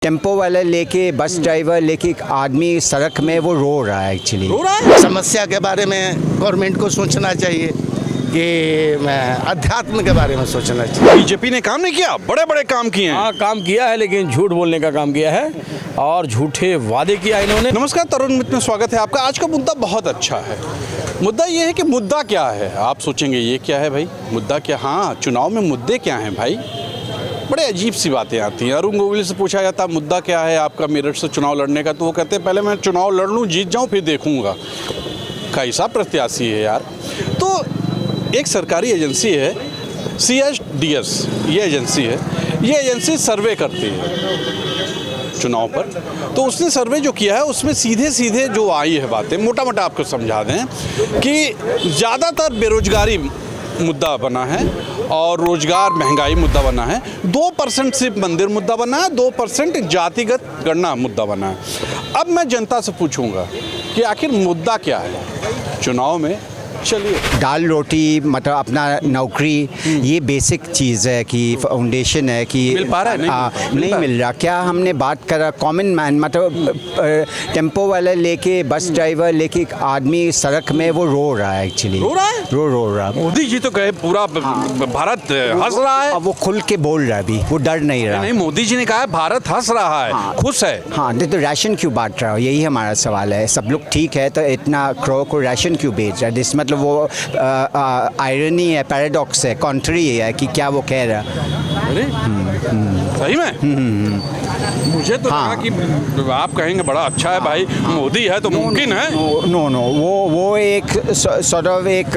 Tempo वाला लेके bus driver लेके एक आदमी सड़क में वो रो रहा है एक्चुअली। रो रहा है। समस्या के बारे में गवर्नमेंट को सोचना चाहिए कि अध्यात्म के बारे में सोचना चाहिए। बीजेपी ने काम नहीं किया, बड़े बड़े काम किए हैं। हाँ, काम किया है, लेकिन झूठ बोलने का काम किया है और झूठे वादे किया इन्होंने। नमस्कार, तरुण मित्र में स्वागत है आपका। आज का मुद्दा बहुत अच्छा है। मुद्दा ये है कि मुद्दा क्या है। आप सोचेंगे ये क्या है भाई, मुद्दा क्या। हाँ, चुनाव में मुद्दे क्या हैं भाई। बड़े अजीब सी बातें आती हैं। अरुण गोविल से पूछा जाता मुद्दा क्या है आपका मेरठ से चुनाव लड़ने का, तो वो कहते हैं पहले मैं चुनाव लड़ लूँ, जीत जाऊँ, फिर देखूँगा। कैसा प्रत्याशी है यार। तो एक सरकारी एजेंसी है CSDS, ये एजेंसी है, ये एजेंसी सर्वे करती है चुनाव पर। तो उसने सर्वे जो किया है उसमें सीधे सीधे जो आई है बातें, मोटा मोटा आपको समझा दें कि ज़्यादातर बेरोजगारी मुद्दा बना है और रोजगार महंगाई मुद्दा बना है। 2% सिर्फ मंदिर मुद्दा बना है, 2% जातिगत गणना मुद्दा बना है। अब मैं जनता से पूछूंगा कि आखिर मुद्दा क्या है चुनाव में। चलिए, दाल रोटी मतलब अपना नौकरी, ये बेसिक चीज़ है कि फाउंडेशन है कि मिल पा रहा है? नहीं मिल रहा। क्या हमने बात करा कॉमन मैन मतलब टेम्पो वाला लेके बस ड्राइवर लेके एक आदमी सड़क में वो रो रहा है एक्चुअली। रो रहा है? रो रहा। मोदी जी तो कहे पूरा भारत हंस रहा है। अब वो खुल के बोल रहा है अभी, वो डर नहीं रहा। नहीं, मोदी जी ने कहा है भारत हंस रहा है, खुश है। हाँ, तो राशन क्यों बांट रहा हो, यही हमारा सवाल है। सब लोग ठीक है तो इतना करोड़ को राशन क्यों बेच रहा है। मतलब वो आयरनी है, पैराडॉक्स है, कॉन्ट्री है कि क्या वो कह रहा है। अरे सही में मुझे तो लगा कि आप कहेंगे बड़ा अच्छा है भाई, मोदी है तो मुमकिन है। नो वो एक सॉर्ट ऑफ एक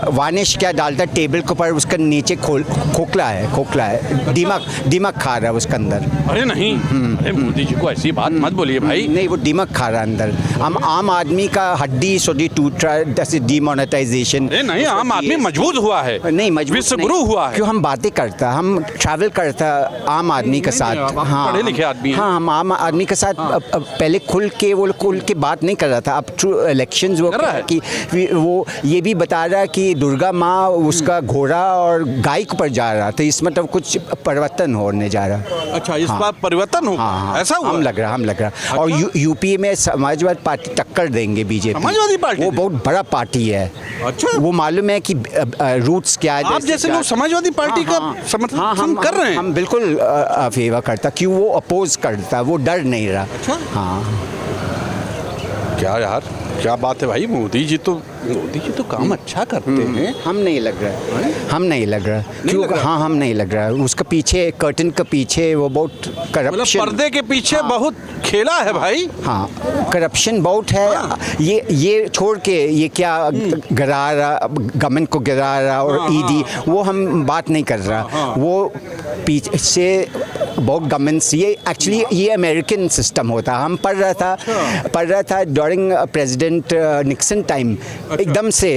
वार्निश क्या डालता है टेबल के ऊपर, उसका नीचे खोखला है, दिमक खा रहा है उसके अंदर। अरे नहीं, अरे मोदी जी को ऐसी बात मत बोलिए भाई। नहीं, वो दिमक खा रहा है अंदर। हम आम आदमी का हड्डी सोडी टूट रहा है, जैसे डिमोनेटाइजेशन। अरे नहीं, आम आदमी मजबूत हुआ है, नहीं मजबूत, विश्व गुरु हुआ है। क्यों हम बातें करता, हम ट्रैवल करता आम आदमी के साथ। हाँ, पढ़े लिखे आदमी। हाँ, हम आम आदमी के साथ पहले खुल के बात नहीं कर रहा था। अब थ्रू इलेक्शंस वो कि वो ये भी बता रहा कि दुर्गा माँ उसका घोड़ा और गाय के ऊपर जा रहा, तो इस मतलब कुछ परिवर्तन होने जा रहा। अच्छा, इस बार परिवर्तन हो। हाँ, ऐसा हुआ? हम लग रहा। और यूपी में समाजवादी पार्टी टक्कर देंगे बीजेपी। समाजवादी पार्टी वो बहुत बड़ा पार्टी है। अच्छा, वो मालूम है कि रूट्स क्या है। आप जैसे लोग समाजवादी पार्टी का समर्थन कर रहे हैं। हम बिल्कुल फेवर करता, क्यों वो अपोज करता, वो डर नहीं रहा। अच्छा? हाँ, क्या यार, क्या बात है भाई। मोदी जी तो काम अच्छा करते हैं। हम नहीं लग रहा क्यों। हाँ, हम नहीं लग रहा। उसका पीछे कर्टन के पीछे वो बहुत करप्शन, पर्दे के पीछे बहुत खेला है भाई। हाँ, करप्शन बहुत है। ये छोड़ के ये क्या गिरा रहा, गवर्नमेंट को गिरा रहा और ईडी, वो हम बात नहीं कर रहा। वो पीछे से बहुत गवर्नमेंट्स, ये एक्चुअली ये अमेरिकन सिस्टम होता। हम पढ़ रहा था ड्यूरिंग प्रेसिडेंट निक्सन टाइम। एकदम से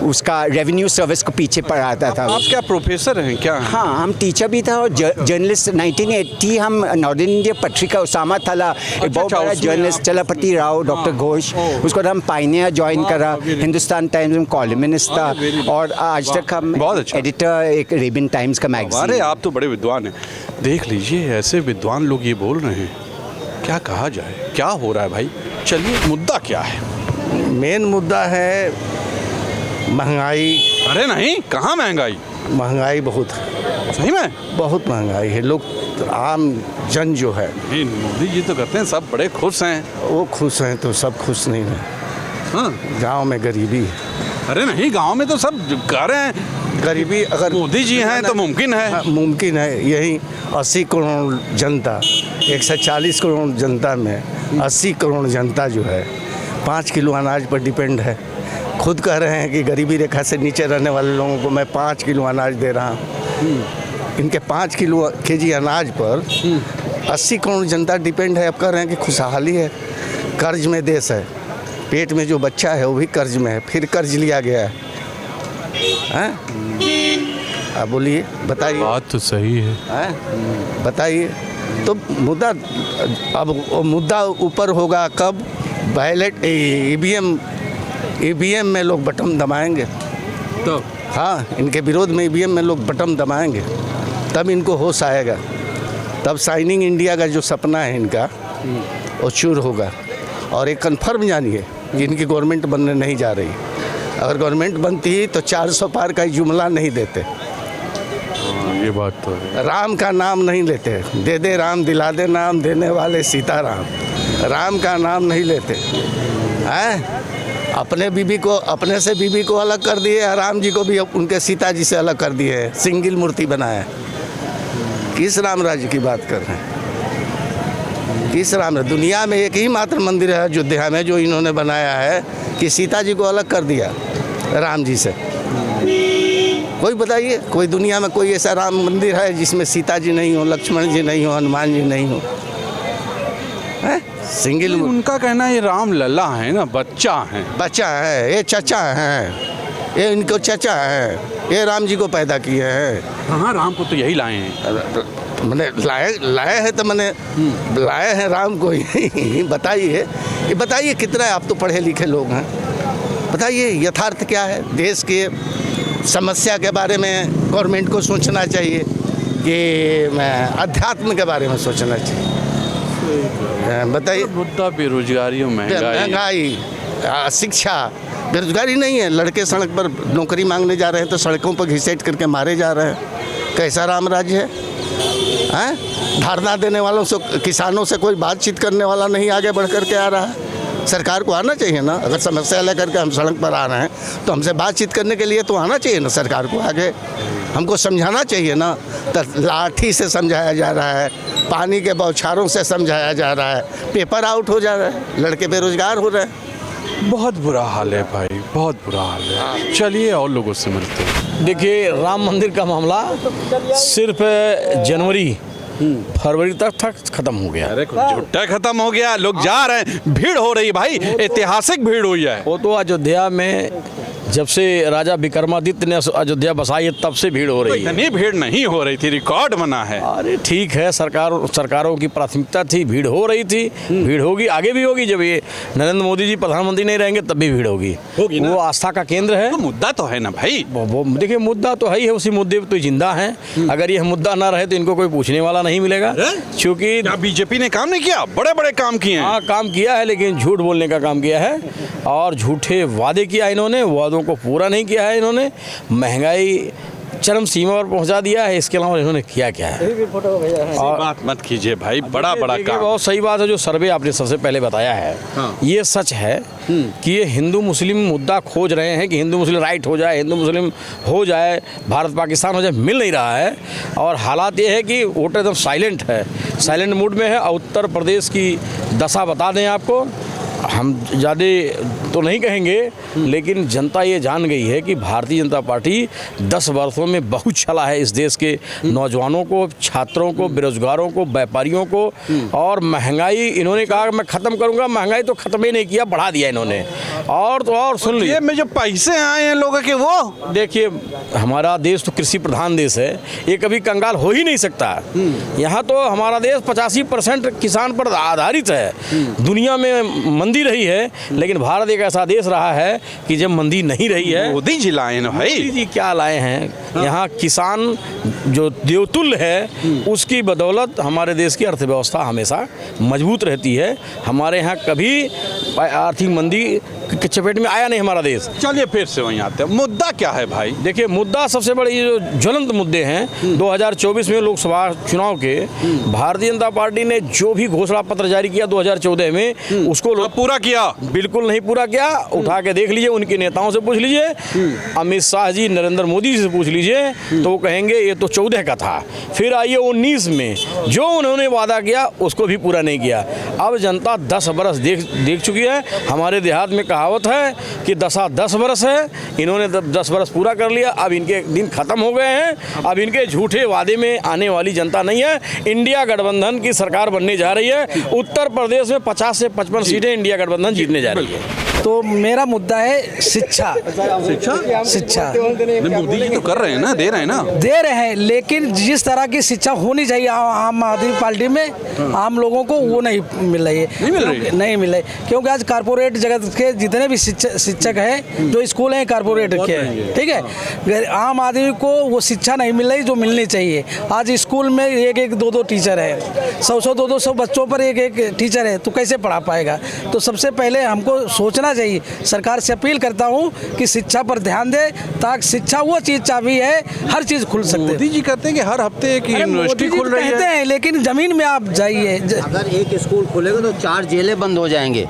उसका रेवेन्यू सर्विस को पीछे पढ़ाता था। आप क्या प्रोफेसर हैं क्या? हाँ, हम टीचर भी था और जर्नलिस्ट। 1980 हम नॉर्दर्न इंडिया पत्रिका उसामा थाला, एक बहुत बड़ा जर्नलिस्ट, चलपति राव, डॉक्टर घोष, उसको हम पायनियर ज्वाइन करा। हिंदुस्तान टाइम्स में कॉलमिनिस्ट था और आज तक हम एडिटर एक रेबिन टाइम्स का मैगजीन। अरे आप तो बड़े विद्वान हैं। देख लीजिए, ऐसे विद्वान लोग ये बोल रहे हैं, क्या कहा जाए, क्या हो रहा है भाई। चलिए, मुद्दा क्या है? मेन मुद्दा है महंगाई। अरे नहीं, कहाँ महंगाई? महंगाई बहुत है, सही में बहुत महंगाई है। लोग आम जन जो है, नहीं, मोदी जी तो कहते हैं सब बड़े खुश हैं। वो खुश हैं तो सब खुश नहीं हैं। हाँ, गांव में गरीबी है। अरे नहीं, गांव में तो सब कह रहे हैं गरीबी अगर मोदी जी हैं तो मुमकिन है। हाँ, मुमकिन है। यही 80 करोड़ जनता, 140 करोड़ जनता में 80 करोड़ जनता जो है 5 किलो अनाज पर डिपेंड है। खुद कह रहे हैं कि गरीबी रेखा से नीचे रहने वाले लोगों को मैं 5 किलो अनाज दे रहा हूँ। इनके 5 केजी अनाज पर 80 करोड़ जनता डिपेंड है। अब कह रहे हैं कि खुशहाली है। कर्ज में देश है, पेट में जो बच्चा है वो भी कर्ज में है, फिर कर्ज लिया गया है। आप बोलिए, बताइए। बात तो सही है। बताइए। तो मुद्दा अब मुद्दा ऊपर होगा कब बैलेट ईवीएम में लोग बटन दबाएंगे तो हाँ, इनके विरोध में ईवीएम में लोग बटन दबाएंगे, तब इनको होश आएगा। तब शाइनिंग इंडिया का जो सपना है इनका वो चूर होगा। और एक कन्फर्म जानिए कि इनकी गवर्नमेंट बनने नहीं जा रही। अगर गवर्नमेंट बनती तो 400 पार का जुमला नहीं देते, ये बात तो है। राम का नाम नहीं लेते, दे दे राम दिला दे नाम, देने वाले सीताराम, राम का नाम नहीं लेते हैं। अपने बीबी को, अपने से बीबी को अलग कर दिए, राम जी को भी उनके सीता जी से अलग कर दिए, सिंगल मूर्ति बनाया। किस राम राज्य की बात कर रहे हैं? किस राम? दुनिया में एक ही मात्र मंदिर है अयोध्या में जो इन्होंने बनाया है कि सीता जी को अलग कर दिया राम जी से। कोई बताइए, कोई दुनिया में कोई ऐसा राम मंदिर है जिसमें सीता जी नहीं हो, लक्ष्मण जी नहीं हो, हनुमान जी नहीं हो? है सिंगल। उनका कहना है ये राम लल्ला है ना, बच्चा है। बच्चा है, ये चचा हैं, ये इनको चचा है, ये राम जी को पैदा किए हैं। हाँ, राम को तो यही लाए हैं। मैंने लाए हैं तो मैंने लाए हैं राम को ही। बताइए, ये बताइए कितना है? आप तो पढ़े लिखे लोग हैं, बताइए यथार्थ क्या है? देश के समस्या के बारे में गवर्नमेंट को सोचना चाहिए कि अध्यात्म के बारे में सोचना चाहिए? बताइए। मुद्दा बेरोजगारी और महंगाई, शिक्षा, बेरोजगारी नहीं है। लड़के सड़क पर नौकरी मांगने जा रहे हैं तो सड़कों पर घिसेट करके मारे जा रहे हैं। कैसा राम राज्य है? हैं? धरना देने वालों से, किसानों से कोई बातचीत करने वाला नहीं आगे बढ़ करके आ रहा है। सरकार को आना चाहिए ना, अगर समस्या लेकर के हम सड़क पर आ रहे हैं तो हमसे बातचीत करने के लिए तो आना चाहिए ना सरकार को आगे। हमको समझाना चाहिए ना। तो लाठी से समझाया जा रहा है, पानी के बौछारों से समझाया जा रहा है, पेपर आउट हो जा रहा है, लड़के बेरोजगार हो रहे हैं। बहुत बुरा हाल है भाई, बहुत बुरा हाल है। चलिए और लोगों से मिलते हैं। देखिए, राम मंदिर का मामला सिर्फ जनवरी फरवरी तक खत्म हो गया। अरे झुट्टा खत्म हो गया, लोग जा रहे हैं, भीड़ हो रही भाई, ऐतिहासिक भीड़ हुई है। वो तो अयोध्या में जब से राजा विक्रमादित्य ने अयोध्या बसाई है तब से भीड़ हो रही है। इतनी भीड़ नहीं हो रही थी, रिकॉर्ड बना है। अरे ठीक है, सरकारों की प्राथमिकता थी, भीड़ हो रही थी, भीड़ होगी, आगे भी होगी। जब ये नरेंद्र मोदी जी प्रधानमंत्री नहीं रहेंगे तब भी भीड़ होगी ना? वो आस्था का केंद्र है। तो मुद्दा तो है ना भाई। वो देखिए, मुद्दा तो है ही है, उसी मुद्दे पे तो जिंदा है। अगर ये मुद्दा ना रहे तो इनको कोई पूछने वाला नहीं मिलेगा। क्योंकि बीजेपी ने काम नहीं किया, बड़े बड़े काम किए हैं। हाँ, काम किया है, लेकिन झूठ बोलने का काम किया है और झूठे वादे किया इन्होंने, वादों को पूरा नहीं किया है इन्होंने। महंगाई चरम सीमा पर पहुंचा दिया है। इसके अलावा इन्होंने किया क्या है? और बात मत कीजिए भाई, बड़ा बड़ा काम। बहुत सही बात है जो सर्वे आपने सबसे पहले बताया है। हाँ। ये सच है कि ये हिंदू मुस्लिम मुद्दा खोज रहे हैं कि हिंदू मुस्लिम राइट हो जाए, हिंदू मुस्लिम हो जाए, भारत पाकिस्तान हो जाए, मिल नहीं रहा है। और हालात ये है कि वोटर एकदम साइलेंट है, साइलेंट मूड में है। उत्तर प्रदेश की दशा बता दें आपको, हम ज़्यादा तो नहीं कहेंगे, लेकिन जनता ये जान गई है कि भारतीय जनता पार्टी 10 वर्षों में बहुत चला है इस देश के नौजवानों को, छात्रों को, बेरोजगारों को, व्यापारियों को। और महंगाई इन्होंने कहा मैं ख़त्म करूंगा, महंगाई तो ख़त्म ही नहीं किया, बढ़ा दिया इन्होंने। और तो और सुन लीजिए, में जो पैसे आए हैं लोगों के, वो देखिए, हमारा देश तो कृषि प्रधान देश है, ये कभी कंगाल हो ही नहीं सकता। यहाँ तो हमारा देश 85% किसान पर आधारित है। दुनिया में मंदी रही है, लेकिन भारत एक ऐसा देश रहा है कि जब मंदी नहीं रही है, मोदी जी लाए ना भाई। मोदी जी क्या लाए हैं? यहाँ किसान जो देवतुल्य है, उसकी बदौलत हमारे देश की अर्थव्यवस्था हमेशा मजबूत रहती है। हमारे यहाँ कभी आर्थिक मंदी के चपेट में आया नहीं हमारा देश। चलिए फिर से वहीं आते हैं, मुद्दा क्या है भाई? देखिए, मुद्दा सबसे बड़े जो ज्वलंत मुद्दे हैं 2024 में लोकसभा चुनाव के, भारतीय जनता पार्टी ने जो भी घोषणा पत्र जारी किया 2014 में, उसको पूरा किया? बिल्कुल नहीं पूरा किया। उठा के देख लीजिए, उनके नेताओं से पूछ लीजिए, अमित शाह जी, नरेंद्र मोदी जी से पूछ लीजिए, तो वो कहेंगे ये तो 14 का था। फिर आइए 19 में जो उन्होंने वादा किया उसको भी पूरा नहीं किया। अब जनता 10 बरस देख चुकी है। हमारे देहात में कहावत है कि 10 बरस है, इन्होंने 10 बरस पूरा कर लिया। अब इनके दिन खत्म हो गए हैं। अब इनके झूठे वादे में आने वाली जनता नहीं है। इंडिया गठबंधन की सरकार बनने जा रही है। उत्तर प्रदेश में 50 से 55 सीटें इंडिया गठबंधन जीतने जा रही है। तो तो मेरा मुद्दा है शिक्षा। शिक्षा मोदी जी तो कर रहे हैं ना, दे रहे हैं ना। दे रहे हैं, लेकिन जिस तरह की शिक्षा होनी चाहिए आम आदमी पार्टी में आम लोगों को वो नहीं मिल रही है। नहीं मिल रही, क्योंकि आज कारपोरेट जगत के जितने भी शिक्षक हैं जो स्कूल हैं कारपोरेट के हैं, ठीक है, आम आदमी को वो शिक्षा नहीं मिल रही जो मिलनी चाहिए। आज स्कूल में एक दो टीचर है, 100 200 बच्चों पर एक टीचर है, तो कैसे पढ़ा पाएगा। तो सबसे पहले हमको सोचना चाहिए। सरकार से अपील करता हूँ कि शिक्षा पर ध्यान दे, ताकि शिक्षा वो चीज़ चाबी है, हर चीज़ खुल सकती है। मोदी जी कहते हैं कि हर हफ्ते एक यूनिवर्सिटी खुल रही कहते है, हैं, लेकिन जमीन में आप जाइए। अगर एक स्कूल खुलेगा तो 4 जेलें बंद हो जाएंगे,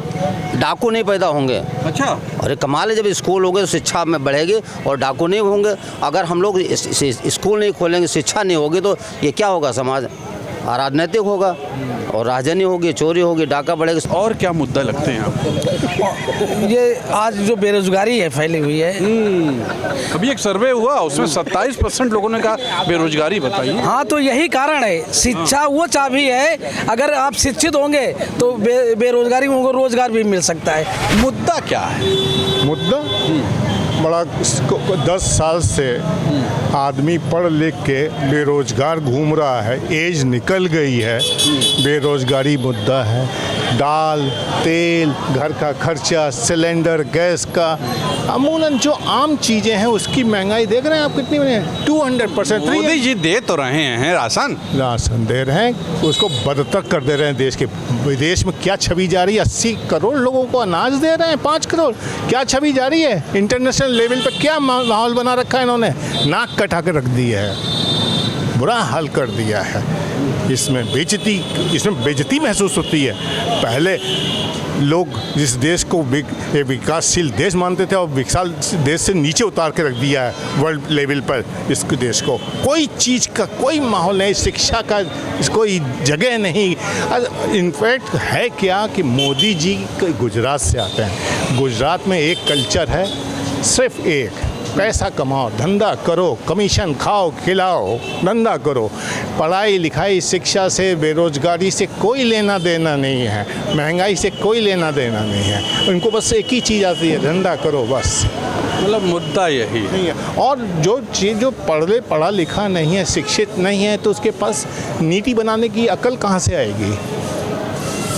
डाकू नहीं पैदा होंगे। अच्छा, अरे कमाल है, जब स्कूल होंगे तो शिक्षा में बढ़ेगी और डाकू नहीं होंगे। अगर हम लोग स्कूल नहीं खोलेंगे, शिक्षा नहीं होगी, तो ये क्या होगा, समाज अराजनैतिक होगा और राजनीति होगी, चोरी होगी, डाका बढ़ेगा। और क्या मुद्दा लगते हैं आपको? ये आज जो बेरोजगारी है फैली हुई है। अभी एक सर्वे हुआ, उसमें 27% लोगों ने कहा बेरोजगारी। बताइए। हाँ, तो यही कारण है, शिक्षा वो चाबी है। अगर आप शिक्षित होंगे तो बेरोजगारी होंगे, रोजगार भी मिल सकता है। मुद्दा क्या है? मुद्दा बड़ा 10 साल से आदमी पढ़ लिख के बेरोजगार घूम रहा है, एज निकल गई है, बेरोजगारी मुद्दा है। दाल, तेल, घर का खर्चा, सिलेंडर, गैस का, अमूमन जो आम चीज़ें हैं उसकी महंगाई देख रहे हैं आप कितनी है, 200%। मोदी जी दे तो रहे हैं राशन दे रहे हैं, उसको बदतर कर दे रहे हैं। देश के विदेश में क्या छवि जा रही है, 80 करोड़ लोगों को अनाज दे रहे हैं, 5 करोड़, क्या छवि जा रही है। इंटरनेशनल लेवल पर क्या माहौल बना रखा है इन्होंने, नाक कटा के रख दी है, बुरा हाल कर दिया है। इसमें बेइज्जती महसूस होती है। पहले लोग जिस देश को एक विकासशील देश मानते थे और विकासशील देश से नीचे उतार के रख दिया है वर्ल्ड लेवल पर इस देश को। कोई चीज़ का कोई माहौल नहीं, शिक्षा का कोई जगह नहीं। इनफैक्ट है क्या कि मोदी जी गुजरात से आते हैं। गुजरात में एक कल्चर है, सिर्फ एक, पैसा कमाओ, धंधा करो, कमीशन खाओ, खिलाओ, धंधा करो। पढ़ाई लिखाई शिक्षा से, बेरोजगारी से कोई लेना देना नहीं है, महंगाई से कोई लेना देना नहीं है। उनको बस एक ही चीज़ आती है, धंधा करो बस। मतलब मुद्दा यही नहीं है। और जो चीज़ जो पढ़ा लिखा नहीं है, शिक्षित नहीं है, तो उसके पास नीति बनाने की अकल कहाँ से आएगी,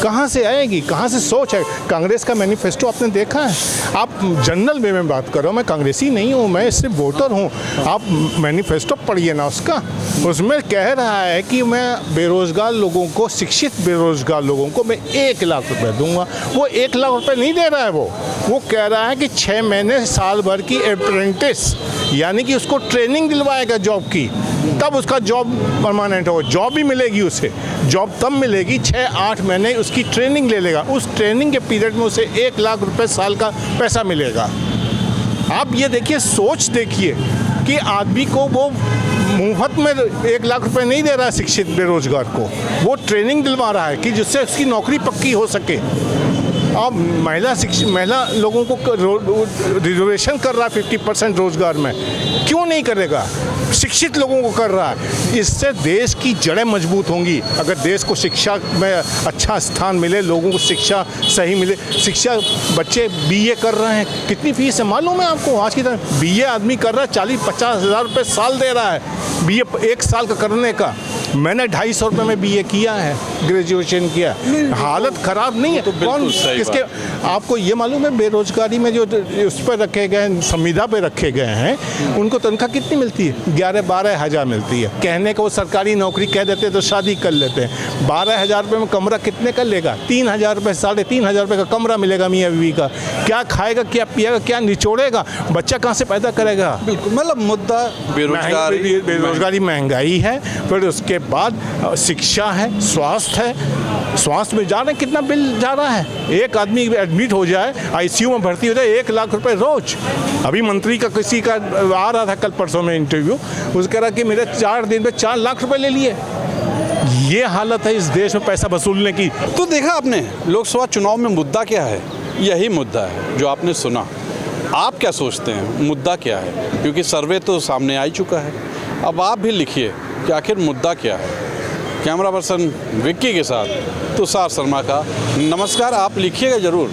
कहाँ से आएगी, कहाँ से सोच है। कांग्रेस का मैनिफेस्टो आपने देखा है? आप जनरल वे में बात करो, मैं कांग्रेसी नहीं हूँ, मैं सिर्फ वोटर हूँ। आप मैनिफेस्टो पढ़िए ना उसका, उसमें कह रहा है कि मैं बेरोज़गार लोगों को, शिक्षित बेरोज़गार लोगों को मैं 1 लाख रुपए दूंगा। वो 1 लाख रुपए नहीं दे रहा है, वो कह रहा है कि 6 महीने साल भर की अप्रेंटिस, यानी कि उसको ट्रेनिंग दिलवाएगा जॉब की, तब उसका जॉब परमानेंट होगा। जॉब भी मिलेगी उसे, जॉब तब मिलेगी 6-8 महीने उसकी ट्रेनिंग ले लेगा, उस ट्रेनिंग के पीरियड में उसे 1 लाख रुपए साल का पैसा मिलेगा। आप ये देखिए, सोच देखिए कि आदमी को वो मुफ्त में 1 लाख रुपए नहीं दे रहा है शिक्षित बेरोजगार को, वो ट्रेनिंग दिलवा रहा है कि जिससे उसकी नौकरी पक्की हो सके। अब महिला लोगों को रिजर्वेशन कर रहा है 50% रोजगार में, क्यों नहीं करेगा? शिक्षित लोगों को कर रहा है। इससे देश की जड़ें मजबूत होंगी। अगर देश को शिक्षा में अच्छा स्थान मिले, लोगों को शिक्षा सही मिले। शिक्षा, बच्चे बीए कर रहे हैं, कितनी फीस है मालूम है आपको? आज की तरह बीए आदमी कर रहा है 40-50 हज़ार रुपये साल दे रहा है बीए 1 साल का करने का। मैंने 250 रुपये में बीए किया है, ग्रेजुएशन किया। हालत ख़राब नहीं है। तो कौन किसके? आपको ये मालूम है बेरोजगारी में जो उस पर रखे गए हैं, संविदा पे रखे गए हैं, उनको तनख्वाह कितनी मिलती है? 11-12 हज़ार मिलती है। कहने को वो सरकारी नौकरी कह देते तो शादी कर लेते हैं। 12 हज़ार रुपये में कमरा कितने का लेगा? 3,000 रुपये, 3,500 रुपये का कमरा मिलेगा मियाँ बीवी का। क्या खाएगा, क्या पिएगा, क्या निचोड़ेगा? बच्चा कहाँ से पैदा करेगा? बिल्कुल, मतलब मुद्दा बेरोजगारी, महंगाई है, फिर उसके बाद शिक्षा है, स्वास्थ्य है। स्वास्थ्य में जा रहे हैं, कितना बिल जा रहा है? एक आदमी एडमिट हो जाए, आईसीयू में भर्ती हो जाए, 1 लाख रुपए रोज। अभी मंत्री का किसी का आ रहा था कल परसों में इंटरव्यू, उसने कहा कि मेरे 4 दिन में 4 लाख रुपए ले लिए। ये हालत है इस देश में पैसा वसूलने की। तो देखा आपने लोकसभा चुनाव में मुद्दा क्या है? यही मुद्दा है जो आपने सुना। आप क्या सोचते हैं मुद्दा क्या है? क्योंकि सर्वे तो सामने आ ही चुका है। अब आप भी लिखिए कि आखिर मुद्दा क्या है। कैमरा पर्सन विक्की के साथ तुषार शर्मा का नमस्कार। आप लिखिएगा ज़रूर